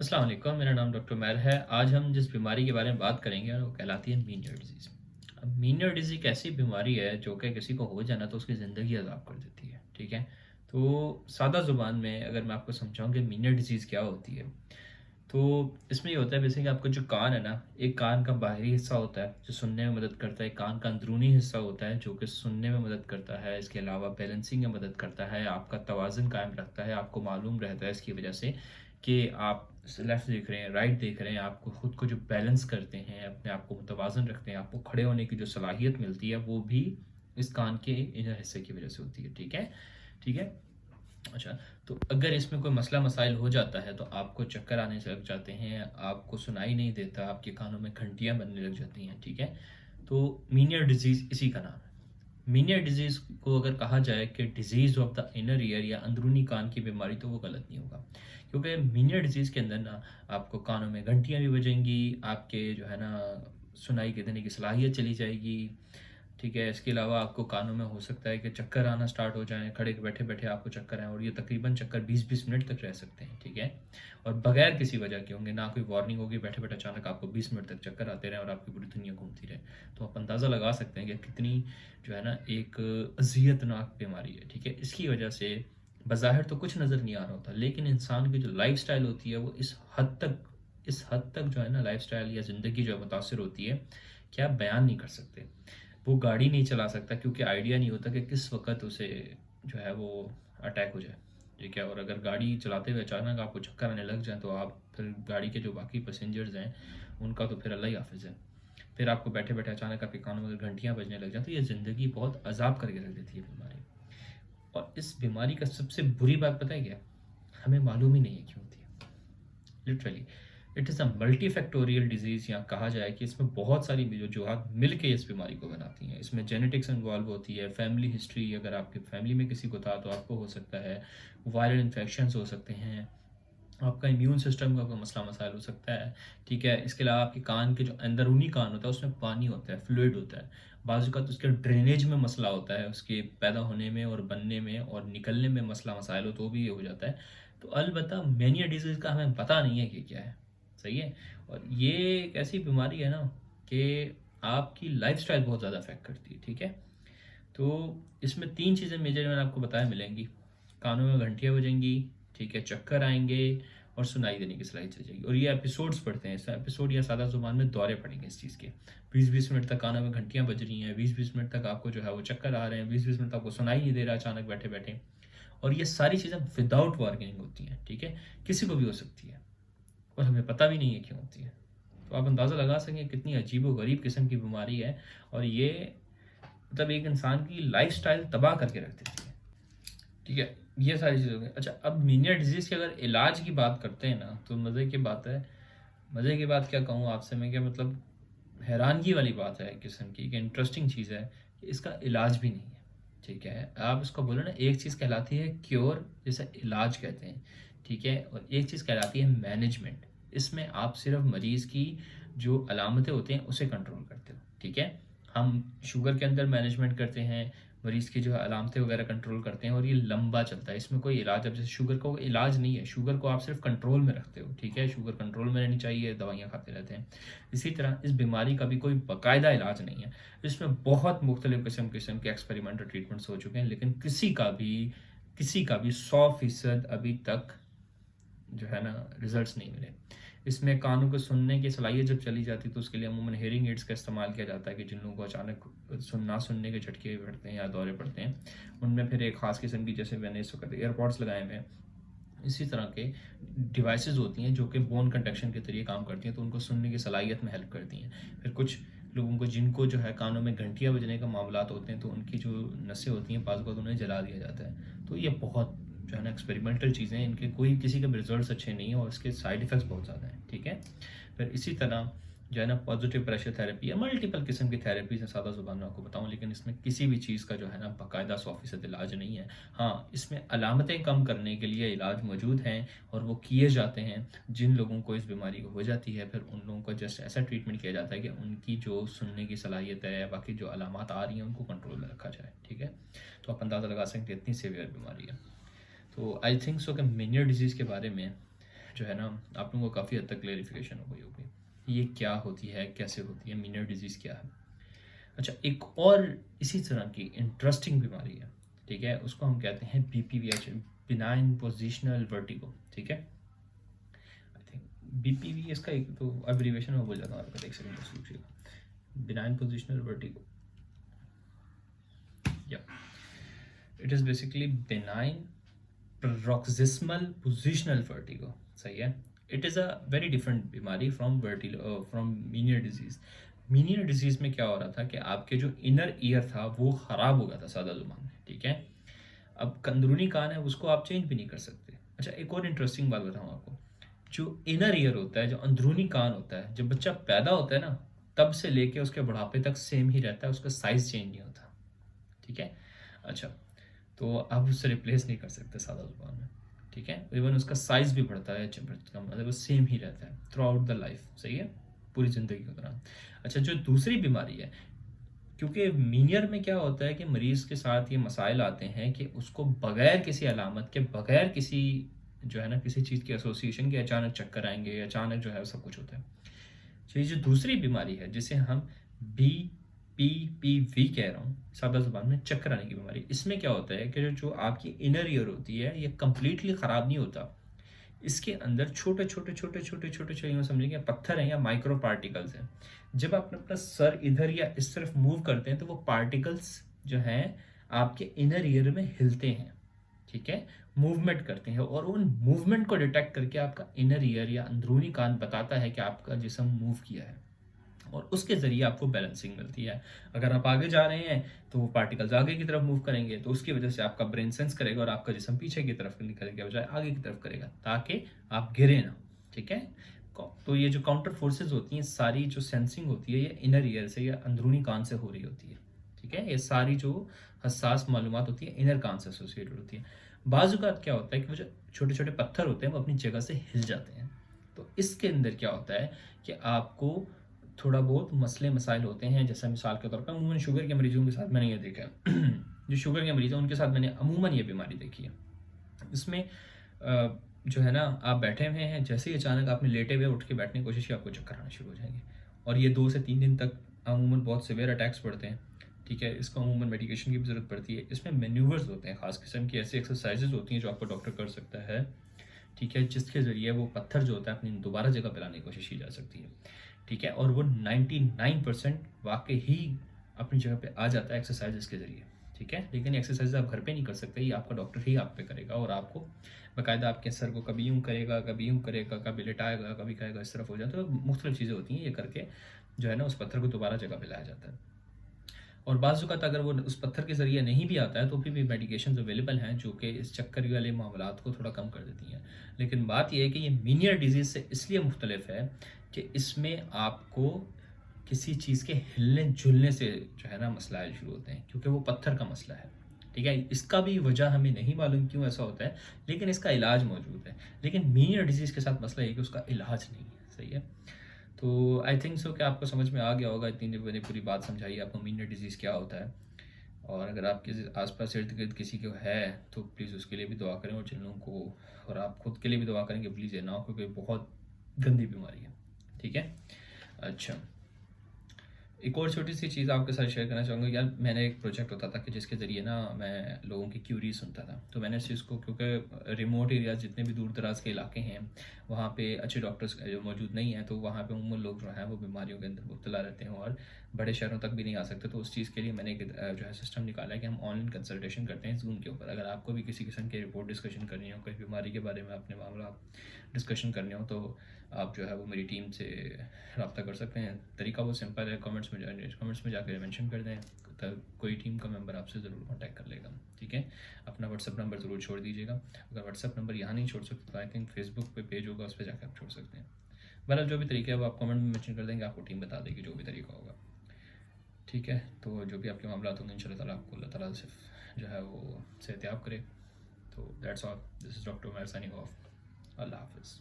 अस्सलाम वालेकुम, मेरा नाम डॉक्टर उमैर है। आज हम जिस बीमारी के बारे में बात करेंगे वो कहलाती है मीनियर डिजीज़। अब मीनियर डिज़ीज़ एक ऐसी बीमारी है जो कि किसी को हो जाए ना तो उसकी ज़िंदगी अज़ाब कर देती है, ठीक है? तो सादा ज़ुबान में अगर मैं आपको समझाऊँ कि मीनियर डिज़ीज़ क्या होती है, तो इसमें ये होता है बेसिकली आपका जो कान है ना, एक कान का बाहरी हिस्सा होता है जो सुनने में मदद करता है, एक कान का अंदरूनी हिस्सा होता है जो कि सुनने में मदद करता है, इसके अलावा बैलेंसिंग में मदद करता है, आपका तवाज़ुन कायम रखता है, आपको मालूम रहता है इसकी वजह से कि आप लेफ़्ट देख रहे हैं, राइट देख रहे हैं, आपको खुद को जो बैलेंस करते हैं, अपने आप को मुतवाज़िन रखते हैं, आपको खड़े होने की जो सलाहियत मिलती है, वो भी इस कान के इनर हिस्से की वजह से होती है, ठीक है? ठीक है? अच्छा, तो अगर इसमें कोई मसला मसाइल हो जाता है तो आपको चक्कर आने से लग जाते हैं, आपको सुनाई नहीं देता, आपके कानों में घंटियाँ बनने लग जाती हैं, ठीक है? तो मीनियर डिज़ीज़ इसी का नाम है। मीनियर डिज़ीज़ को अगर कहा जाए कि disease of the inner ear या अंदरूनी कान की बीमारी तो वो गलत नहीं होगा। क्योंकि मीनियर डिज़ीज़ के अंदर ना आपको कानों में घंटियाँ भी बजेंगी, आपके जो है ना सुनाई के देने की सलाहियत चली जाएगी, ठीक है? इसके अलावा आपको कानों में हो सकता है कि चक्कर आना स्टार्ट हो जाएँ, खड़े बैठे-बैठे आपको चक्कर आएँ और ये तकरीबन चक्कर 20-20 मिनट तक रह सकते हैं, ठीक है? और बगैर किसी वजह के होंगे, ना कोई वार्निंग होगी, बैठे-बैठे अचानक आपको 20 मिनट तक चक्कर आते रहें और आपकी पूरी दुनिया घूमती रहे। तो आप अंदाज़ा लगा सकते हैं कि कितनी जो है ना एक अज़ियतनाक बीमारी है, ठीक है? इसकी वजह से बज़ाहिर तो कुछ नज़र नहीं आ रहा होता, लेकिन इंसान की जो लाइफ़स्टाइल होती है वो इस हद तक जो है ना लाइफ़स्टाइल या ज़िंदगी जो है मुतासिर होती है कि आप बयान नहीं कर सकते। वो गाड़ी नहीं चला सकता क्योंकि आइडिया नहीं होता कि किस वक़्त उसे जो है वो अटैक हो जाए, ठीक है? और अगर गाड़ी चलाते हुए अचानक आपको चक्कर आने लग जाएँ तो आप फिर गाड़ी के जो बाकी पैसेंजर्स हैं, उनका तो फिर अल्लाह ही हाफ़िज़ है। फिर आपको बैठे-बैठे अचानक आपके कानों में अगर घंटियाँ बजने लग जाएँ तो ये ज़िंदगी बहुत अज़ाब करके रख देती है बीमारी। और इस बीमारी का सबसे बुरी बात पता है क्या है? हमें मालूम ही नहीं है क्यों होती है। Literally it is a multifactorial disease, या कहा जाए कि इसमें बहुत सारी वजूहत मिल के इस बीमारी को बनाती हैं। इसमें जेनेटिक्स इन्वॉल्व होती है, फैमिली हिस्ट्री अगर आपकी फैमिली में किसी को था तो आपको हो सकता है, वायरल इन्फेक्शंस हो सकते हैं, आपका इम्यून सिस्टम का कोई मसला मसाइल हो सकता है, ठीक है? इसके अलावा आपके कान के जो अंदरूनी कान होता है उसमें पानी होता है, फ्लूइड होता है। बाज़ औक़ात उसके ड्रेनेज में मसला होता है, उसके पैदा होने में और बनने में और निकलने में मसला मसाइल हो तो भी ये हो जाता है। तो अलबत्ता मेनिया डिज़ीज़ का हमें पता नहीं है कि क्या है, सही है? और ये एक ऐसी बीमारी है ना कि आपकी लाइफ़स्टाइल बहुत ज़्यादा अफ़ेक्ट करती है, ठीक है? तो इसमें 3 चीज़ें मेजर मैंने आपको बताया मिलेंगी। कानों में घंटियाँ बजेंगी, ठीक है, चक्कर आएँगे और सुनाई देने की सलाहियत चली जाएगी। और ये एपिसोड्स पड़ते हैं, इस एपिसोड या सादा ज़ुबान में दौरे पड़ेंगे इस चीज़ के। 20-20 मिनट तक कानों में घंटियाँ बज रही हैं, 20-20 मिनट तक आपको जो है वो चक्कर आ रहे हैं, 20-20 मिनट तक आपको सुनाई नहीं दे रहा अचानक बैठे-बैठे। और ये सारी चीज़ें विदाउट वार्निंग होती हैं, ठीक है? किसी को भी हो सकती है और हमें पता भी नहीं है क्यों होती है। तो आप अंदाज़ा लगा सकेंगे कितनी अजीबो-गरीब किस्म की बीमारी है और ये मतलब एक इंसान की लाइफ़स्टाइल तबाह करके रख देती है। ठीक है, ये सारी चीज़ें हो गई। अच्छा, अब मीनियर डिज़ीज़ के अगर इलाज की बात करते हैं ना, तो मज़े की बात क्या कहूँ आपसे मैं, क्या मतलब हैरानगी वाली बात है एक किस्म की, कि इंटरेस्टिंग चीज़ है कि इसका इलाज भी नहीं है, ठीक है? आप इसको बोलो ना, एक चीज़ कहलाती है क्योर, जिसे इलाज कहते हैं, ठीक है? और एक चीज़ कहलाती है मैनेजमेंट। इसमें आप सिर्फ़ मरीज़ की जो अलामतें होती हैं, उसे कंट्रोल करते हो, ठीक है? हम शुगर के अंदर मैनेजमेंट करते हैं, मरीज़ की जो है अलामतें वगैरह कंट्रोल करते हैं और ये लंबा चलता है। इसमें कोई इलाज, अब जैसे शुगर का कोई इलाज नहीं है, शुगर को आप सिर्फ़ कंट्रोल में रखते हो, ठीक है? शुगर कंट्रोल में रहनी चाहिए, दवाइयाँ खाते रहते हैं। इसी तरह इस बीमारी का भी कोई बाकायदा इलाज नहीं है। इसमें बहुत मुख्तलिफ़ किस्म के एक्सपेरिमेंटल ट्रीटमेंट्स हो चुके हैं, लेकिन किसी का भी 100% अभी तक जो है ना रिजल्ट्स नहीं मिले। इसमें कानों को सुनने की सलाहियत जब चली जाती है तो उसके लिए अमूमन हियरिंग एड्स का इस्तेमाल किया जाता है, कि जिन लोगों को अचानक ना सुनने के झटके पड़ते हैं या दौरे पड़ते हैं, उनमें फिर एक ख़ास किस्म की, जैसे मैंने इस वक़्त एयरपॉड्स लगाए हुए हैं, इसी तरह के डिवाइसेज़ होती हैं जो कि बोन कंडक्शन के ज़रिए काम करती हैं, तो उनको सुनने की सलाहियत में हेल्प करती हैं। फिर कुछ लोगों को जिनको जो है कानों में घंटियाँ बजने का मामलात होते हैं, तो उनकी जो नसें होती हैं बाज़ वक़्त उन्हें जला दिया जाता है। तो ये बहुत जो है ना एक्सपेरिमेंटल चीज़ें हैं, इनके कोई किसी के भी रिज़ल्ट्स अच्छे नहीं हैं और इसके साइड इफ़ेक्ट्स बहुत ज़्यादा हैं, ठीक है? फिर इसी तरह जो है ना पॉजिटिव प्रेशर थेरेपी या मल्टीपल किस्म की थेरेपीज़ हैं, सादा ज़ुबान में आपको बताऊँ, लेकिन इसमें किसी भी चीज़ का जो है ना बाकायदा 100% इलाज नहीं है। हाँ, इसमें अलामतें कम करने के लिए इलाज मौजूद हैं और वो किए जाते हैं। जिन लोगों को इस बीमारी को हो जाती है, फिर उन लोगों को जस्ट ऐसा ट्रीटमेंट किया जाता है कि उनकी जो सुनने की सलाहियत है, बाकी जो अलामत आ रही हैं, उनको कंट्रोल में रखा जाए, ठीक है? तो आप अंदाज़ा लगा सकते हैं इतनी सीवियर बीमारी है। तो आई थिंक सो कि मेनियर डिज़ीज़ के बारे में जो है ना आप लोगों को काफ़ी हद तक क्लेरिफिकेशन हो गई होगी ये क्या होती है, कैसे होती है, मीनियर डिजीज़ क्या है। अच्छा, एक और इसी तरह की इंटरेस्टिंग बीमारी है, ठीक है, उसको हम कहते हैं BPVH, बिनाइन पोजिशनल वर्टिगो, ठीक है। आई थिंक BPV इसका एक तो अब्रीविएशन में बोल जाता हूँ, आपका एक सेकंड बस रुकिएगा। बिनाइन पोजिशनल वर्टिगो, या it is basically benign paroxysmal positional vertigo, सही है। It is a very different बीमारी from from Meniere disease. Meniere disease में क्या हो रहा था कि आपके जो इनर ईयर था वो ख़राब हो गया था सादा ज़ुबान में, ठीक है। अब अंदरूनी कान है उसको आप चेंज भी नहीं कर सकते। अच्छा, एक और इंटरेस्टिंग बात बताऊँ आपको, जो इनर ईयर होता है, जो अंदरूनी कान होता है, जब बच्चा पैदा होता है ना तब से लेके उसके बुढ़ापे तक सेम ही रहता है, उसका साइज़ चेंज नहीं होता, ठीक है। अच्छा, तो आप उससे रिप्लेस नहीं कर सकते सादा ज़ुबान में, ठीक है। इवन उसका साइज़ भी बढ़ता है, मतलब वो सेम ही रहता है थ्रू आउट द लाइफ, सही है, पूरी ज़िंदगी के दौरान। अच्छा, जो दूसरी बीमारी है, क्योंकि मीनियर में क्या होता है कि मरीज़ के साथ ये मसाइल आते हैं कि उसको बगैर किसी अलामत के, बगैर किसी जो है ना किसी चीज़ की एसोसिएशन के अचानक चक्कर आएंगे, अचानक जो है सब कुछ होता है। तो ये जो दूसरी बीमारी है जिसे हम BPPV कह रहा हूँ, सादा ज़ुबान में चक्कर आने की बीमारी, इसमें क्या होता है कि जो आपकी इनर ईयर होती है ये कंप्लीटली ख़राब नहीं होता, इसके अंदर छोटे छोटे छोटे छोटे छोटे छोटे यूँ समझेंगे पत्थर हैं या माइक्रो पार्टिकल्स हैं। जब आप अपना सर इधर या इस तरफ मूव करते हैं तो वो पार्टिकल्स जो हैं आपके इनर ईयर में हिलते हैं, ठीक है, मूवमेंट करते हैं, और उन मूवमेंट को डिटेक्ट करके आपका इनर ईयर या अंदरूनी कान बताता है कि आपका जिस्म मूव किया है, और उसके ज़रिए आपको बैलेंसिंग मिलती है। अगर आप आगे जा रहे हैं तो वो पार्टिकल्स आगे की तरफ मूव करेंगे, तो उसकी वजह से आपका ब्रेन सेंस करेगा और आपका जिस्म पीछे की तरफ निकल के बजाय आगे की तरफ करेगा ताकि आप गिरे ना, ठीक है। तो ये जो काउंटर फोर्सेज होती हैं, सारी जो सेंसिंग होती है ये इनर ईयर से या अंदरूनी कान से हो रही होती है, ठीक है। ये सारी जो हसास मालूमात होती है इनर कान से एसोसिएटेड होती है। बाज़-औक़ात क्या होता है कि वो जो छोटे छोटे पत्थर होते हैं वो अपनी जगह से हिल जाते हैं, तो इसके अंदर क्या होता है कि आपको थोड़ा बहुत मसले मसाइल होते हैं। जैसा मिसाल के तौर पर अमूमन शुगर के मरीजों के साथ मैंने ये देखा है जो शुगर के मरीज़ हैं उनके साथ मैंने अमूमन ये बीमारी देखी है। इसमें जो है ना आप बैठे हुए हैं, जैसे ही अचानक आपने लेटे हुए उठ के बैठने की कोशिश की, आपको चक्कर आना शुरू हो जाएंगे, और ये 2 से 3 दिन तक अमूमन बहुत सीवियर अटैक्स पड़ते हैं, ठीक है। इसको अमूमन मेडिकेशन की भी ज़रूरत पड़ती है। इसमें मैन्यूवर्स होते हैं, ख़ास किस्म की ऐसी एक्सरसाइजेज होती हैं जो आपको डॉक्टर कर सकता है, ठीक है, जिसके ज़रिए वो पत्थर जो होता है अपनी दोबारा जगह पर लाने की कोशिश की जा सकती है, ठीक है। और वो 99% वाकई ही अपनी जगह पे आ जाता है एक्सरसाइज के ज़रिए, ठीक है। लेकिन एक्सरसाइज आप घर पे नहीं कर सकते, ये आपका डॉक्टर ही आप पे करेगा, और आपको बाकायदा आपके सर को कभी यूँ करेगा, कभी यूँ करेगा, कभी लिटाएगा, कभी कहेगा इस तरफ हो जाए, तो मुख्तलिफ चीज़ें होती हैं, ये करके जो है ना उस पत्थर को दोबारा जगह पे लाया जाता है। और बाज़ औक़ात अगर वो उस पत्थर के ज़रिए नहीं भी आता है तो फिर भी मेडिकेशंस अवेलेबल हैं जो कि इस चक्कर वाले मामलात को थोड़ा कम कर देती हैं। लेकिन बात ये है कि ये मीनियर डिजीज़ से इसलिए मुख्तलिफ है कि इसमें आपको किसी चीज़ के हिलने-जुलने से जो है ना मसलाइल शुरू होते हैं, क्योंकि वो पत्थर का मसला है, ठीक है। इसका भी वजह हमें नहीं मालूम क्यों ऐसा होता है, लेकिन इसका इलाज मौजूद है। लेकिन मीनियर डिजीज़ के साथ मसला ये है कि उसका इलाज नहीं है, सही है। तो आई थिंक सो कि आपको समझ में आ गया होगा, इतनी जब मैंने पूरी बात समझाई आपको मीनियर डिजीज़ क्या होता है। और अगर आपके आस-पास इर्द-गिर्द किसी को है तो प्लीज़ उसके लिए भी दुआ करें, और जिन लोगों को, और आप खुद के लिए भी दुआ करें कि प्लीज़ ये ना हो, क्योंकि बहुत गंदी बीमारी है, ठीक है। अच्छा, एक और छोटी-सी चीज़ आपके साथ शेयर करना चाहूँगा यार, मैंने एक प्रोजेक्ट होता था कि जिसके ज़रिए ना मैं लोगों की क्यूरी सुनता था। तो मैंने इस चीज़ को, क्योंकि रिमोट एरियाज़ जितने भी दूर-दराज़ के इलाके हैं, वहाँ पे अच्छे डॉक्टर्स जो मौजूद नहीं हैं, तो वहाँ पे उम्मूमन लोग जो हैं वो बीमारियों के अंदर मुब्तला रहते हैं और बड़े शहरों तक भी नहीं आ सकते। तो उस चीज़ के लिए मैंने एक जो है सिस्टम निकाला है कि हम ऑनलाइन कंसल्टेशन करते हैं ज़ूम के ऊपर। अगर आपको भी किसी किस्म की रिपोर्ट डिस्कशन करनी हो, कोई बीमारी के बारे में अपने मामला डिस्कशन करने हो, तो आप जो है वो मेरी टीम से रब्ता कर सकते हैं। तरीका बहुत सिंपल है, कमेंट्स में जाकर मेंशन कर दें, तब कोई टीम का मेंबर आपसे ज़रूर कांटेक्ट कर लेगा, ठीक है। अपना व्हाट्सअप नंबर ज़रूर छोड़ दीजिएगा। अगर व्हाट्सअप नंबर यहाँ नहीं छोड़ सकते तो आई थिंक फेसबुक पे पेज होगा, उस पर जाकर आप छोड़ सकते हैं। बहरहाल जो भी तरीका है वो आप कमेंट में मेंशन कर देंगे, आपको टीम बता देगी जो भी तरीका होगा, ठीक है। तो जो भी आपके मामला होंगे इंशाल्लाह ताला आपको अल्लाह ताला सिर्फ जो है वो सेहतियाब करे। तो that's all, this is doctor Umair signing off. Allah हाफ़िज़।